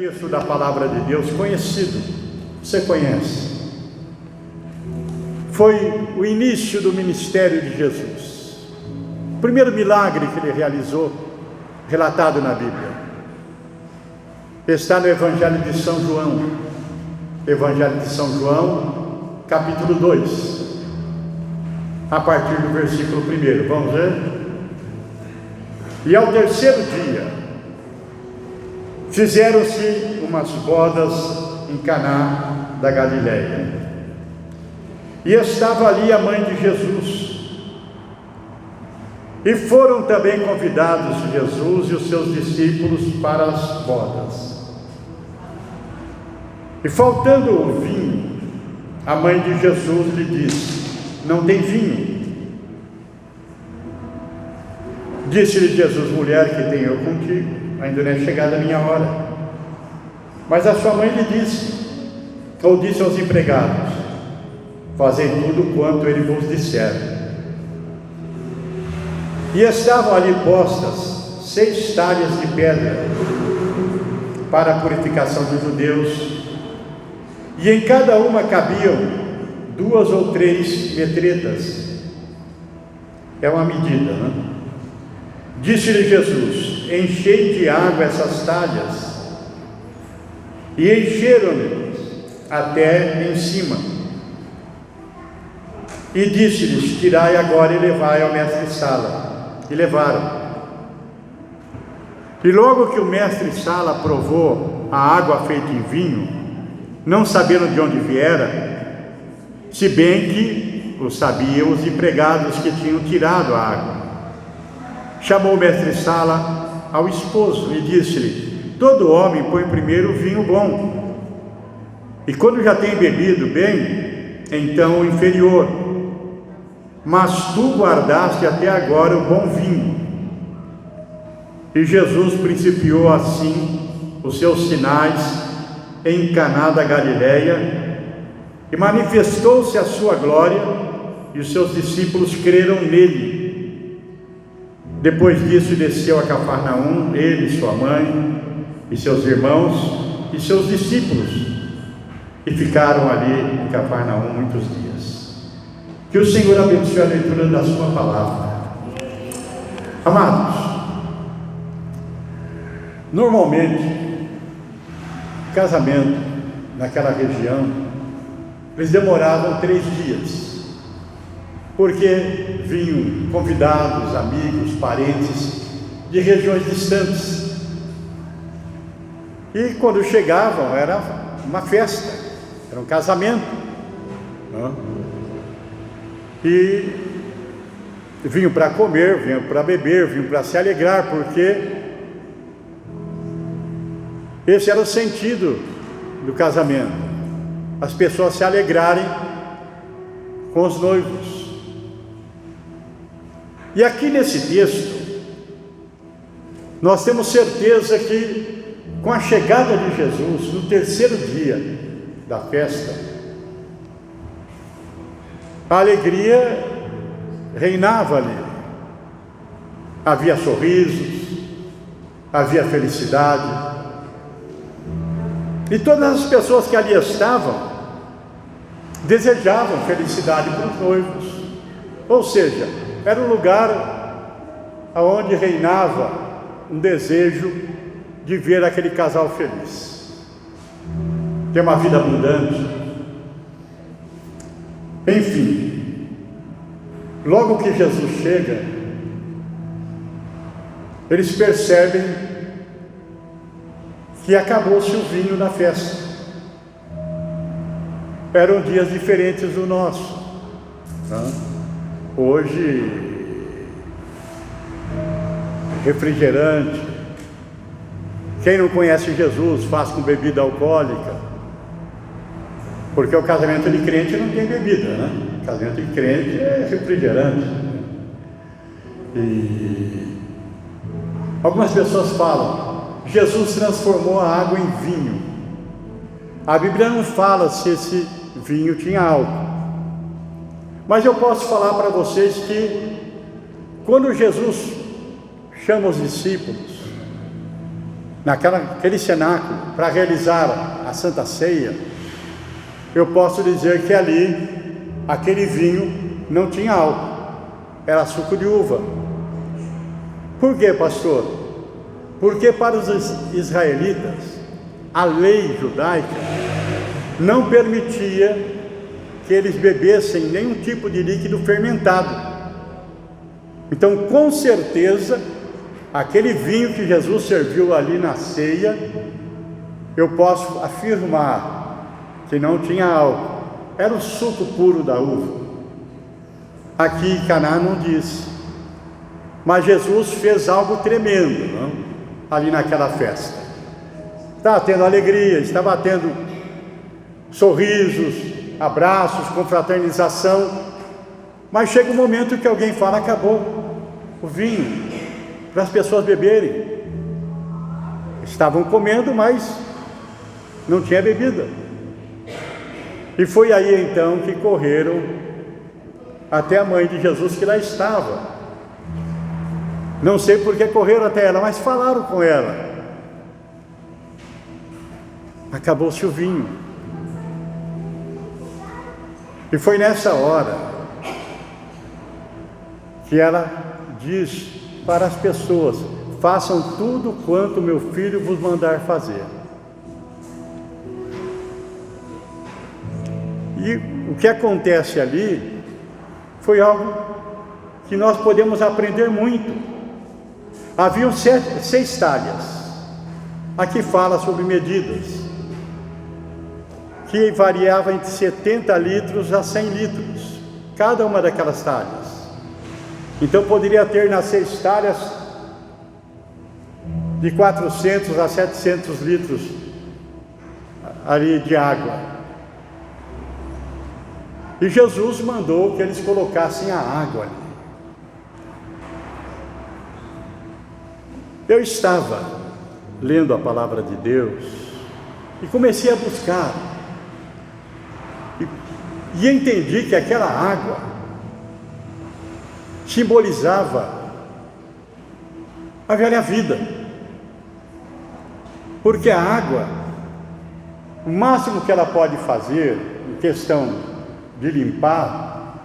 texto da palavra de Deus conhecido, você conhece. Foi o início do ministério de Jesus. O primeiro milagre que ele realizou, relatado na Bíblia, está no Evangelho de São João. Evangelho de São João, capítulo 2, a partir do versículo 1. Vamos ver? E ao terceiro dia, fizeram-se umas bodas em Caná da Galileia. E estava ali a mãe de Jesus. E foram também convidados Jesus e os seus discípulos para as bodas. E faltando o vinho, a mãe de Jesus lhe disse: não tem vinho. Disse-lhe Jesus: mulher, que tenho eu contigo? Ainda não é chegada a minha hora. Mas a sua mãe lhe disse, ou disse aos empregados: fazei tudo quanto ele vos disser. E estavam ali postas 6 talhas de pedra para a purificação dos judeus, e em cada uma cabiam 2 ou 3 metretas. É uma medida, não é? Disse-lhe Jesus: enchei de água essas talhas. E encheram-lhes até em cima. E disse-lhes: tirai agora e levai ao mestre-sala. E levaram. E logo que o mestre-sala provou a água feita em vinho, não sabendo de onde viera, se bem que o sabiam os empregados que tinham tirado a água, chamou o mestre-sala ao esposo e disse-lhe: todo homem põe primeiro o vinho bom, e quando já tem bebido bem, então o inferior. Mas tu guardaste até agora o bom vinho. E Jesus principiou assim os seus sinais em Caná da Galileia, e manifestou-se a sua glória, e os seus discípulos creram nele. Depois disso desceu a Cafarnaum, ele, sua mãe, e seus irmãos, e seus discípulos, e ficaram ali em Cafarnaum muitos dias. Que o Senhor abençoe a leitura da sua palavra. Amados, normalmente, casamento naquela região, eles demoravam 3 dias, porque vinham convidados, amigos, parentes de regiões distantes, e quando chegavam era uma festa, era um casamento, não é? E vinham para comer, vinham para beber, vinham para se alegrar, porque esse era o sentido do casamento, as pessoas se alegrarem com os noivos. E aqui nesse texto, nós temos certeza que com a chegada de Jesus, no terceiro dia da festa, a alegria reinava ali. Havia sorrisos, havia felicidade, e todas as pessoas que ali estavam desejavam felicidade para os noivos. Ou seja, era um lugar onde reinava um desejo de ver aquele casal feliz, ter uma vida abundante. Enfim, logo que Jesus chega, eles percebem que acabou-se o vinho na festa. Eram dias diferentes do nosso, né? Hoje, refrigerante. Quem não conhece Jesus faz com bebida alcoólica, porque o casamento de crente não tem bebida, né? O casamento de crente é refrigerante. E algumas pessoas falam: Jesus transformou a água em vinho. A Bíblia não fala se esse vinho tinha álcool, mas eu posso falar para vocês que quando Jesus chama os discípulos naquele cenáculo, para realizar a Santa Ceia, eu posso dizer que ali, aquele vinho não tinha álcool, era suco de uva. Por quê, pastor? Porque para os israelitas, a lei judaica não permitia que eles bebessem nenhum tipo de líquido fermentado. Então, com certeza, aquele vinho que Jesus serviu ali na ceia, eu posso afirmar que não tinha álcool, era o suco puro da uva. Aqui em Caná não diz, mas Jesus fez algo tremendo, não? Ali naquela festa. Estava tendo alegria, estava tendo sorrisos, abraços, confraternização, mas chega um momento que alguém fala: acabou o vinho para as pessoas beberem. Estavam comendo, mas não tinha bebida. E foi aí então que correram até a mãe de Jesus, que lá estava. Não sei por que correram até ela, mas falaram com ela. Acabou-se o vinho. E foi nessa hora que ela diz para as pessoas: façam tudo quanto meu filho vos mandar fazer. E o que acontece ali foi algo que nós podemos aprender muito. Haviam 6 talhas. Aqui fala sobre medidas, que variava entre 70 litros a 100 litros, cada uma daquelas talhas. Então poderia ter nas 6 talhas de 400 a 700 litros ali de água. E Jesus mandou que eles colocassem a água ali. Eu estava lendo a palavra de Deus e comecei a buscar, e entendi que aquela água simbolizava a velha vida, porque a água, o máximo que ela pode fazer em questão de limpar,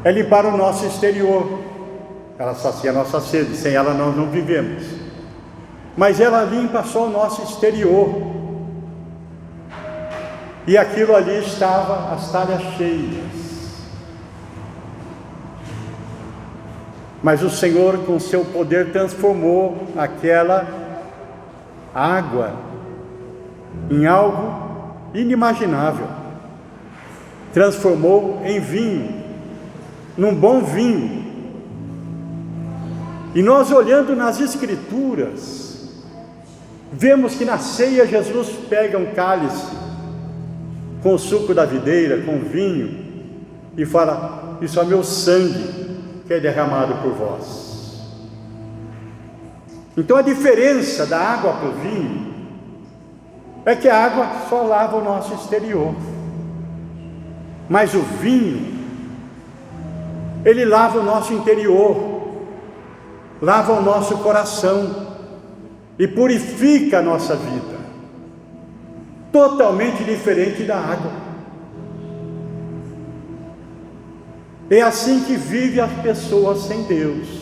é limpar o nosso exterior. Ela sacia a nossa sede, sem ela nós não vivemos, mas ela limpa só o nosso exterior. E aquilo ali estava, as talhas cheias. Mas o Senhor, com seu poder, transformou aquela água em algo inimaginável. Transformou em vinho, num bom vinho. E nós, olhando nas Escrituras, vemos que na ceia Jesus pega um cálice com o suco da videira, com vinho, e fala: isso é meu sangue que é derramado por vós. Então a diferença da água para o vinho é que a água só lava o nosso exterior, mas o vinho, ele lava o nosso interior, lava o nosso coração e purifica a nossa vida, totalmente diferente da água. É assim que vivem as pessoas sem Deus.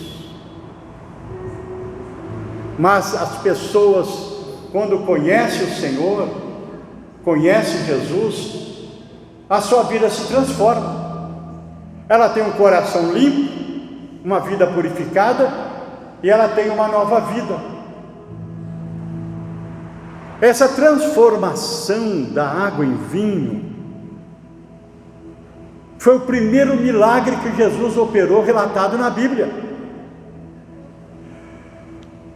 Mas as pessoas, quando conhecem o Senhor, conhecem Jesus, a sua vida se transforma. Ela tem um coração limpo, uma vida purificada, e ela tem uma nova vida. Essa transformação da água em vinho foi o primeiro milagre que Jesus operou, relatado na Bíblia.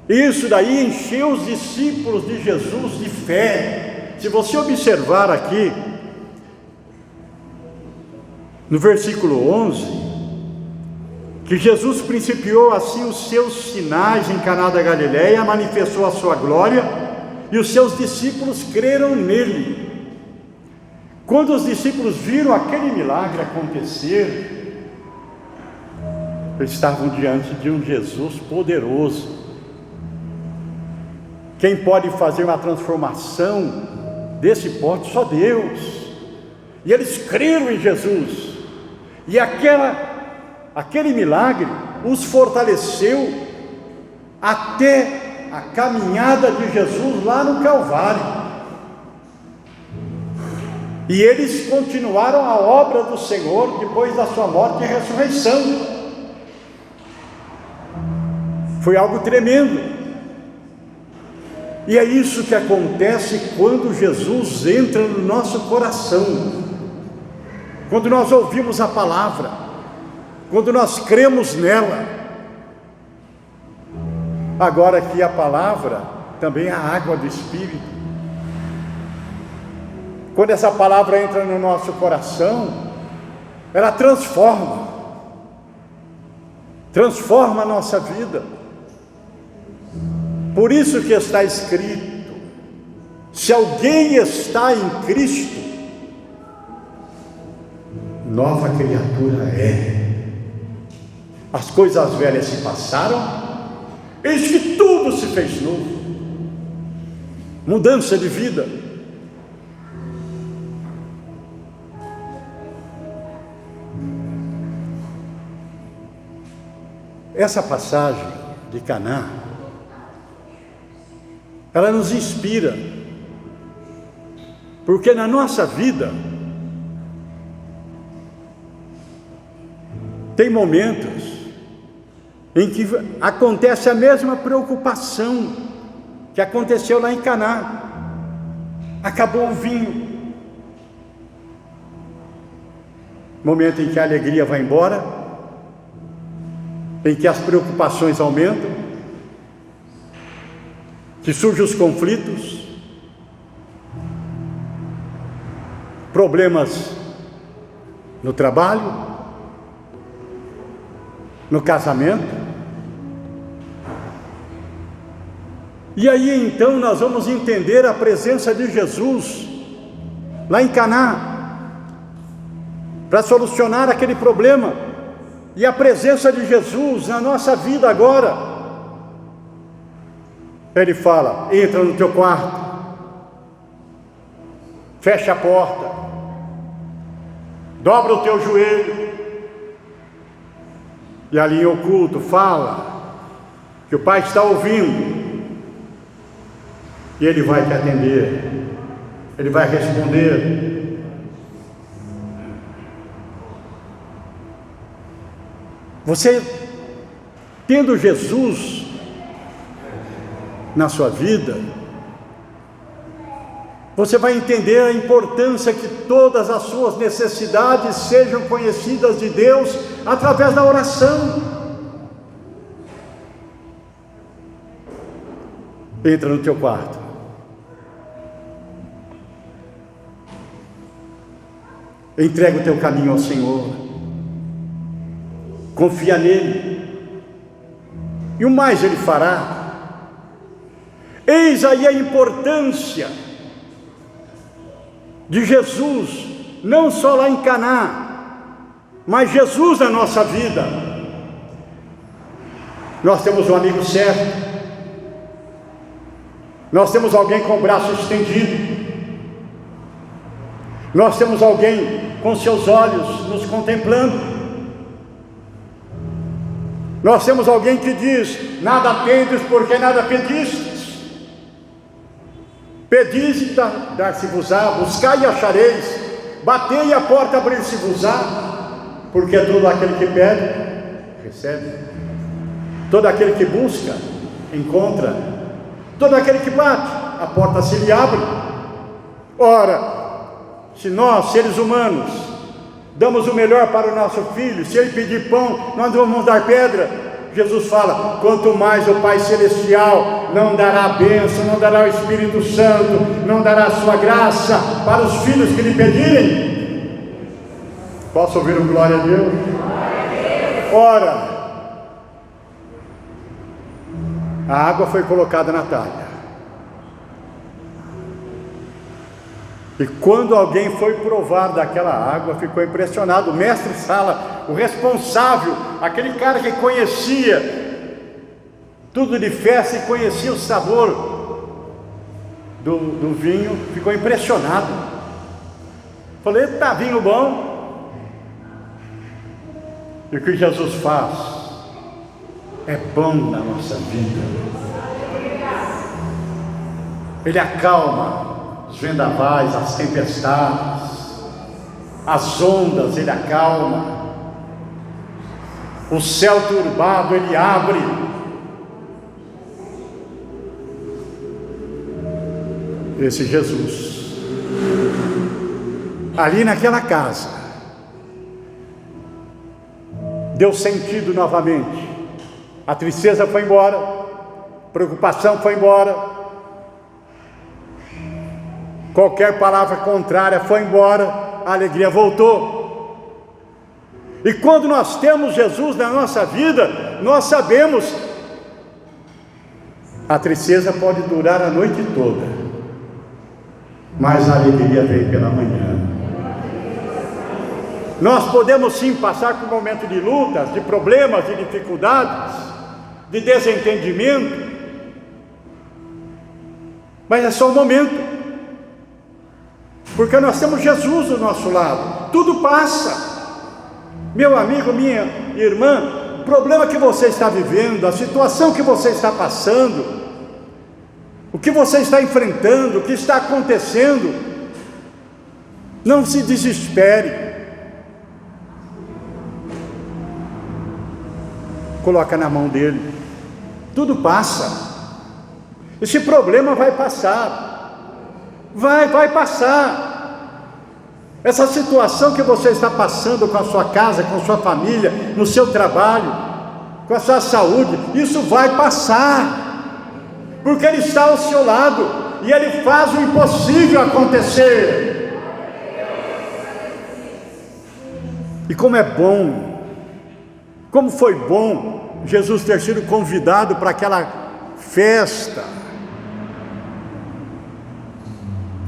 Isso daí encheu os discípulos de Jesus de fé. Se você observar aqui, no versículo 11, que Jesus principiou assim os seus sinais em Caná da Galileia, manifestou a sua glória, e os seus discípulos creram nele. Quando os discípulos viram aquele milagre acontecer, eles estavam diante de um Jesus poderoso. Quem pode fazer uma transformação desse pote? Só Deus. E eles creram em Jesus, e aquele milagre os fortaleceu até a caminhada de Jesus lá no Calvário. E eles continuaram a obra do Senhor depois da sua morte e ressurreição. Foi algo tremendo. E é isso que acontece quando Jesus entra no nosso coração, quando nós ouvimos a palavra, quando nós cremos nela. Agora aqui a palavra também é a água do Espírito. Quando essa palavra entra no nosso coração, ela transforma a nossa vida. Por isso que está escrito: se alguém está em Cristo, nova criatura é. As coisas velhas se passaram, eis que tudo se fez novo. Mudança de vida. Essa passagem de Caná, ela nos inspira, porque na nossa vida tem momentos em que acontece a mesma preocupação que aconteceu lá em Caná. Acabou o vinho, momento em que a alegria vai embora, em que as preocupações aumentam, que surgem os conflitos, problemas no trabalho, no casamento. E aí então nós vamos entender a presença de Jesus lá em Caná para solucionar aquele problema. E a presença de Jesus na nossa vida agora. Ele fala: entra no teu quarto, fecha a porta, dobra o teu joelho, e ali em oculto fala que o Pai está ouvindo, e Ele vai te atender, Ele vai responder. Você, tendo Jesus na sua vida, você vai entender a importância que todas as suas necessidades sejam conhecidas de Deus através da oração. Entra no teu quarto, entrega o teu caminho ao Senhor, confia nele, e o mais Ele fará. Eis aí a importância de Jesus, não só lá em Caná, mas Jesus na nossa vida. Nós temos um amigo certo, nós temos alguém com o braço estendido, nós temos alguém com seus olhos nos contemplando. Nós temos alguém que diz: nada tendes porque nada pedistes. Pedis e dar-se-vos-á, buscai e achareis, batei e a porta abrir-se-vos-á, porque todo aquele que pede, recebe, todo aquele que busca, encontra, todo aquele que bate, a porta se lhe abre. Ora, se nós, seres humanos, damos o melhor para o nosso filho, se ele pedir pão, nós vamos dar pedra. Jesus fala: quanto mais o Pai Celestial não dará a bênção, não dará o Espírito Santo, não dará a sua graça para os filhos que lhe pedirem. Posso ouvir um glória a Deus? Ora, a água foi colocada na talha, e quando alguém foi provar daquela água, ficou impressionado. O mestre Sala, o responsável, aquele cara que conhecia tudo de festa e conhecia o sabor do vinho, ficou impressionado. Falei, tá vinho bom. E o que Jesus faz é bom na nossa vida. Ele acalma os vendavais, as tempestades, as ondas, ele acalma. O céu turbado ele abre. Esse Jesus, ali naquela casa, deu sentido novamente. A tristeza foi embora, a preocupação foi embora, qualquer palavra contrária foi embora, a alegria voltou. E quando nós temos Jesus na nossa vida, nós sabemos, a tristeza pode durar a noite toda, mas a alegria vem pela manhã. Nós podemos sim passar por um momento de lutas, de problemas, de dificuldades, de desentendimento, mas é só um momento, porque nós temos Jesus do nosso lado. Tudo passa. Meu amigo, minha irmã, o problema que você está vivendo, a situação que você está passando, o que você está enfrentando, o que está acontecendo, não se desespere. Coloca na mão dele. Tudo passa. Esse problema vai passar. Vai passar. Essa situação que você está passando com a sua casa, com a sua família, no seu trabalho, com a sua saúde, isso vai passar, porque Ele está ao seu lado e Ele faz o impossível acontecer. E como é bom, como foi bom Jesus ter sido convidado para aquela festa,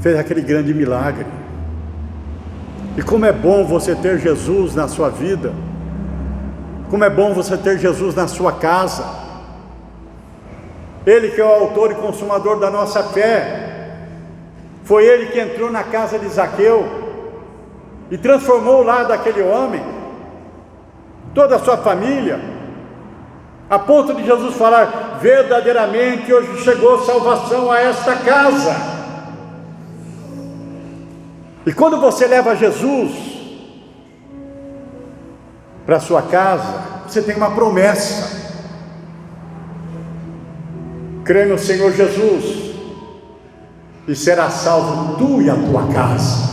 fez aquele grande milagre. E como é bom você ter Jesus na sua vida, como é bom você ter Jesus na sua casa. Ele que é o autor e consumador da nossa fé, foi Ele que entrou na casa de Zaqueu e transformou o lar daquele homem, toda a sua família, a ponto de Jesus falar: verdadeiramente hoje chegou salvação a esta casa. E quando você leva Jesus para a sua casa, você tem uma promessa: crê no Senhor Jesus e será salvo tu e a tua casa.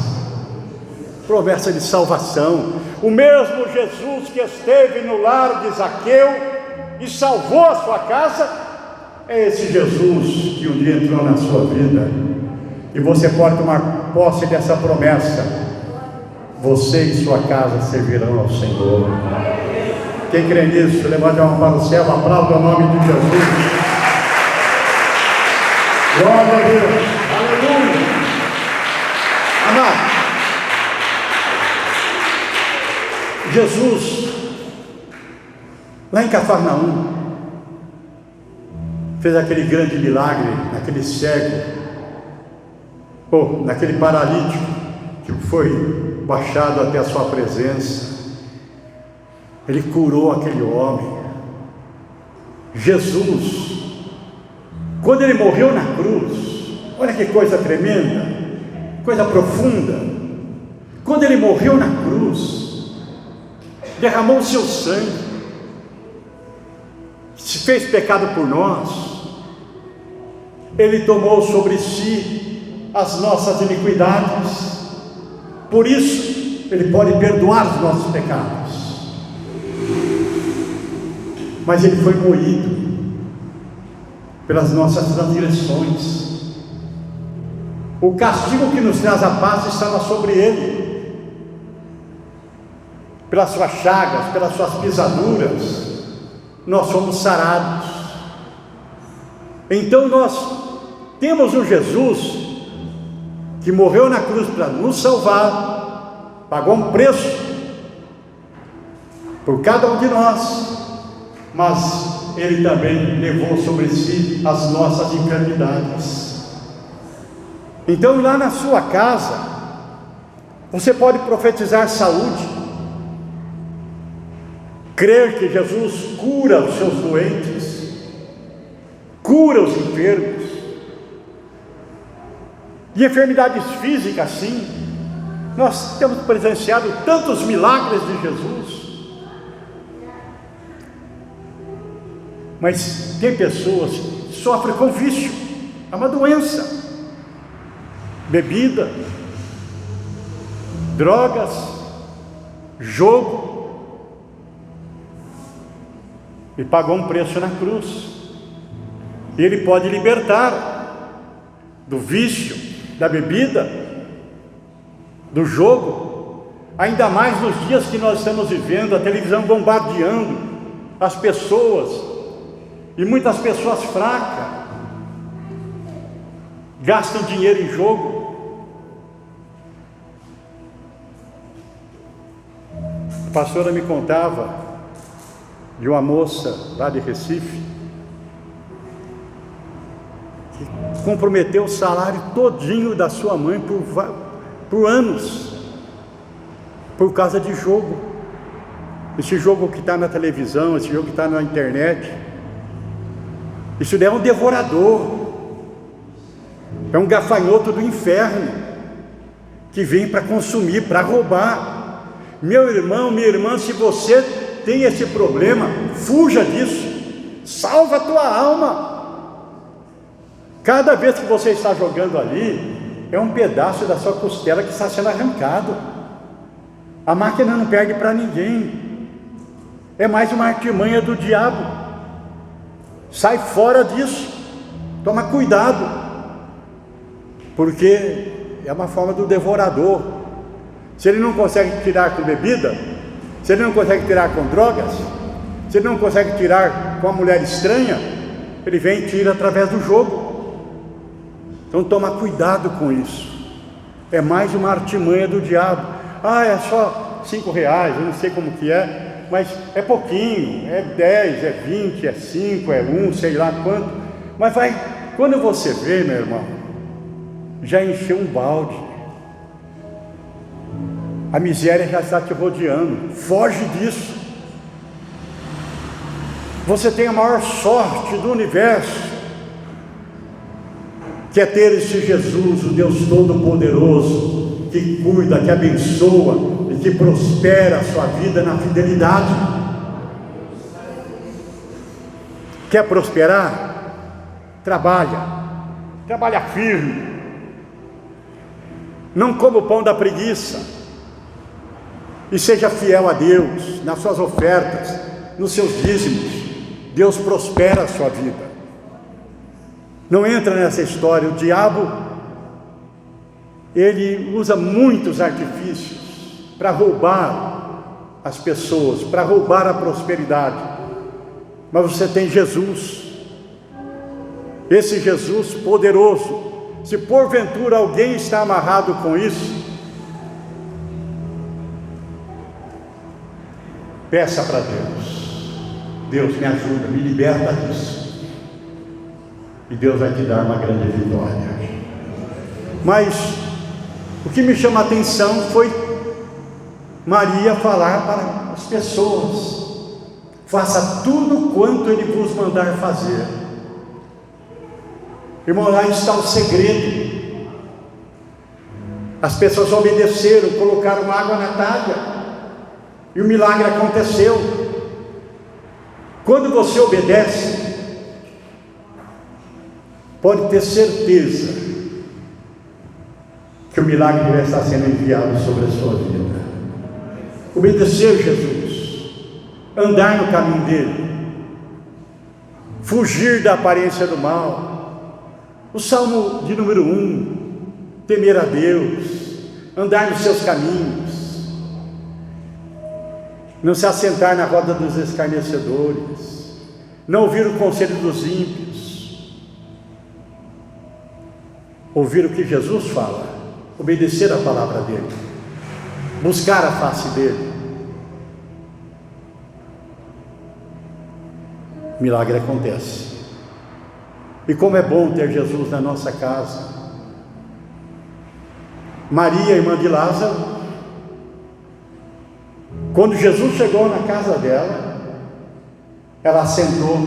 Promessa de salvação. O mesmo Jesus que esteve no lar de Zaqueu e salvou a sua casa, é esse Jesus que um dia entrou na sua vida. E você pode tomar posse dessa promessa: você e sua casa servirão ao Senhor. Quem crê nisso, levante a mão para o céu, aplauda o nome de Jesus. Glória a Deus, aleluia. Amado, Jesus, lá em Cafarnaum, fez aquele grande milagre naquele cego, naquele paralítico que foi baixado até a sua presença. Ele curou aquele homem. Jesus, quando Ele morreu na cruz, olha que coisa tremenda, coisa profunda. Quando Ele morreu na cruz, derramou o seu sangue, se fez pecado por nós. Ele tomou sobre si as nossas iniquidades, por isso Ele pode perdoar os nossos pecados. Mas Ele foi moído pelas nossas transgressões. O castigo que nos traz a paz estava sobre Ele. Pelas suas chagas, pelas suas pisaduras, nós somos sarados. Então nós temos um Jesus que morreu na cruz para nos salvar, pagou um preço por cada um de nós, mas Ele também levou sobre si as nossas enfermidades. Então, lá na sua casa, você pode profetizar saúde, crer que Jesus cura os seus doentes, cura os enfermos, de enfermidades físicas, sim. Nós temos presenciado tantos milagres de Jesus. Mas tem pessoas que sofrem com vício, é uma doença. Bebida, drogas, jogo. E pagou um preço na cruz. Ele pode libertar do vício, da bebida, do jogo, ainda mais nos dias que nós estamos vivendo, a televisão bombardeando as pessoas, e muitas pessoas fracas gastam dinheiro em jogo. A pastora me contava de uma moça lá de Recife que comprometeu o salário todinho da sua mãe por anos, por causa de jogo. Esse jogo que está na televisão, esse jogo que está na internet, isso daí é um devorador, é um gafanhoto do inferno, que vem para consumir, para roubar. Meu irmão, minha irmã, se você tem esse problema, fuja disso, salva a tua alma. Cada vez que você está jogando ali, é um pedaço da sua costela que está sendo arrancado. A máquina não perde para ninguém, é mais uma artimanha do diabo. Sai fora disso, toma cuidado, porque é uma forma do devorador. Se ele não consegue tirar com bebida, se ele não consegue tirar com drogas, se ele não consegue tirar com uma mulher estranha, ele vem e tira através do jogo. Então toma cuidado com isso, é mais uma artimanha do diabo. É só R$5, eu não sei como que é, mas é pouquinho, é 10, é 20, é 5, é 1, sei lá quanto. Mas quando você vê, meu irmão, já encheu um balde, a miséria já está te rodeando. Foge disso. Você tem a maior sorte do universo, que é ter esse Jesus, o Deus Todo-Poderoso, que cuida, que abençoa e que prospera a sua vida na fidelidade. Quer prosperar? Trabalha firme, não coma o pão da preguiça, e seja fiel a Deus nas suas ofertas, nos seus dízimos. Deus prospera a sua vida. Não entra nessa história. O diabo, ele usa muitos artifícios para roubar as pessoas, para roubar a prosperidade. Mas você tem Jesus, esse Jesus poderoso. Se porventura alguém está amarrado com isso, peça para Deus. Deus, me ajuda, me liberta disso, e Deus vai te dar uma grande vitória. Mas o que me chama a atenção foi Maria falar para as pessoas: faça tudo quanto Ele vos mandar fazer. Irmão, lá está o segredo. As pessoas obedeceram, colocaram água na talha, e o milagre aconteceu. Quando você obedece, pode ter certeza que o milagre vai estar sendo enviado sobre a sua vida. Obedecer Jesus, andar no caminho dele, fugir da aparência do mal. O Salmo de número 1, temer a Deus, andar nos seus caminhos, não se assentar na roda dos escarnecedores, não ouvir o conselho dos ímpios, ouvir o que Jesus fala, obedecer a palavra dele, buscar a face dele. Milagre acontece. E como é bom ter Jesus na nossa casa. Maria, irmã de Lázaro, quando Jesus chegou na casa dela, ela sentou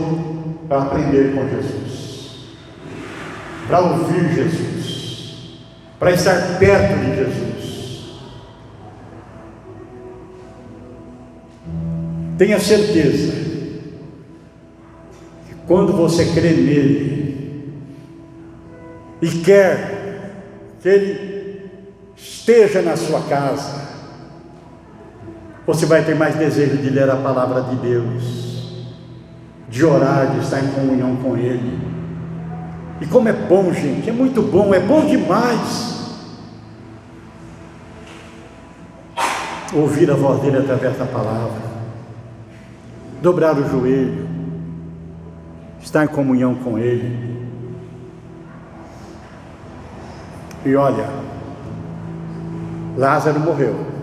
para aprender com Jesus, para ouvir Jesus, para estar perto de Jesus. Tenha certeza que quando você crê nele e quer que ele esteja na sua casa, você vai ter mais desejo de ler a palavra de Deus, de orar, de estar em comunhão com ele. E como é bom, gente, é muito bom, é bom demais ouvir a voz dele através da palavra, dobrar o joelho, estar em comunhão com ele. E olha, Lázaro morreu.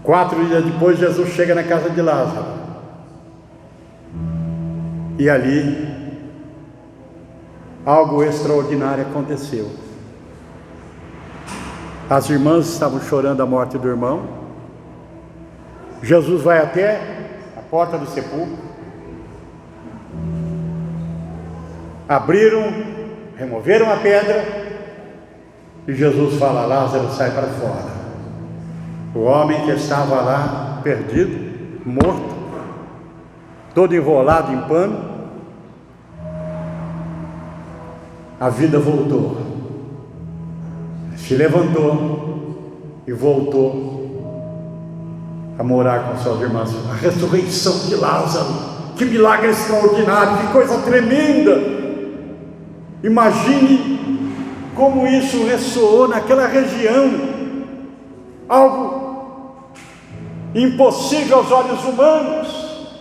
4 dias depois, Jesus chega na casa de Lázaro, e ali algo extraordinário aconteceu. As irmãs estavam chorando a morte do irmão. Jesus vai até a porta do sepulcro, abriram, removeram a pedra, e Jesus fala: Lázaro, sai para fora. O homem que estava lá, perdido, morto, todo enrolado em pano, a vida voltou, se levantou e voltou a morar com suas irmãs. A ressurreição de Lázaro, que milagre extraordinário, que coisa tremenda! Imagine como isso ressoou naquela região, algo impossível aos olhos humanos.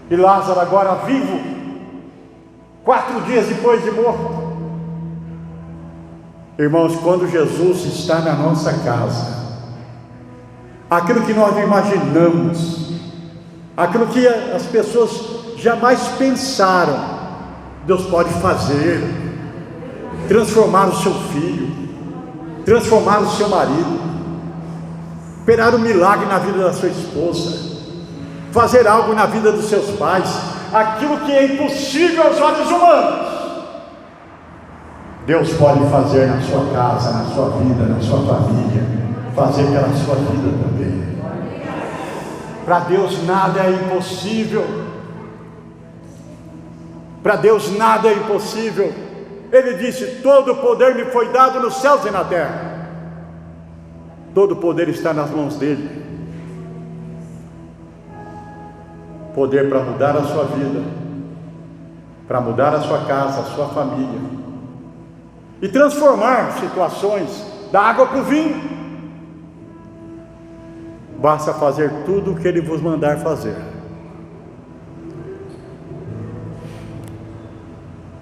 E Lázaro agora vivo, 4 dias depois de morto. Irmãos, quando Jesus está na nossa casa, aquilo que nós não imaginamos, aquilo que as pessoas jamais pensaram, Deus pode fazer. Transformar o seu filho, transformar o seu marido, operar um milagre na vida da sua esposa, fazer algo na vida dos seus pais. Aquilo que é impossível aos olhos humanos, Deus pode fazer na sua casa, na sua vida, na sua família, fazer pela sua vida também. Para Deus nada é impossível. Para Deus nada é impossível. Ele disse: todo o poder me foi dado nos céus e na terra. Todo o poder está nas mãos dele. Poder para mudar a sua vida, para mudar a sua casa, a sua família, e transformar situações da água para o vinho. Basta fazer tudo o que ele vos mandar fazer.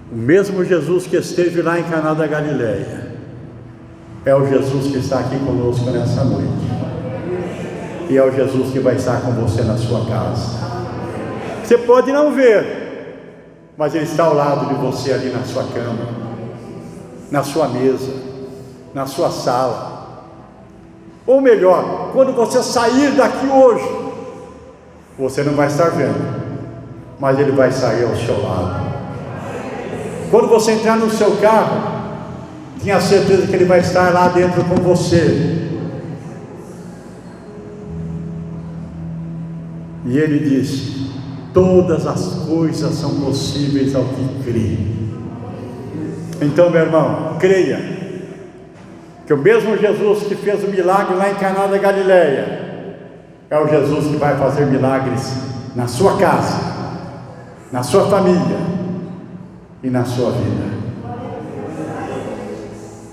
O mesmo Jesus que esteve lá em Caná da Galileia é o Jesus que está aqui conosco nessa noite, e é o Jesus que vai estar com você na sua casa. Você pode não ver, mas ele está ao lado de você ali na sua cama, na sua mesa, na sua sala. Ou melhor, quando você sair daqui hoje, você não vai estar vendo, mas ele vai sair ao seu lado. Quando você entrar no seu carro, tenha certeza que ele vai estar lá dentro com você. E ele disse: todas as coisas são possíveis ao que crê. Então, meu irmão, creia que o mesmo Jesus que fez o milagre lá em Caná da Galileia é o Jesus que vai fazer milagres na sua casa, na sua família e na sua vida.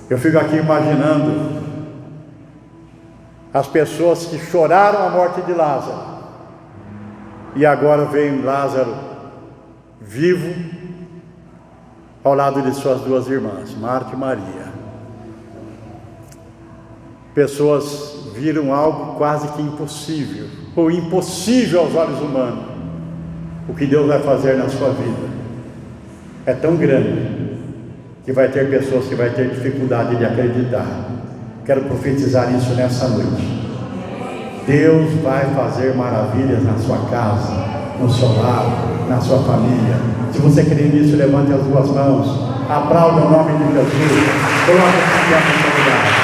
Eu fico aqui imaginando as pessoas que choraram a morte de Lázaro, e agora vem Lázaro vivo ao lado de suas 2 irmãs, Marta e Maria. Pessoas viram algo quase que impossível, ou impossível aos olhos humanos. O que Deus vai fazer na sua vida é tão grande que vai ter pessoas que vai ter dificuldade de acreditar. Quero profetizar isso nessa noite. Deus vai fazer maravilhas na sua casa, no seu lar, na sua família. Se você crê nisso, levante as duas mãos, aplauda o nome de Jesus, coloque-se em seu lugar.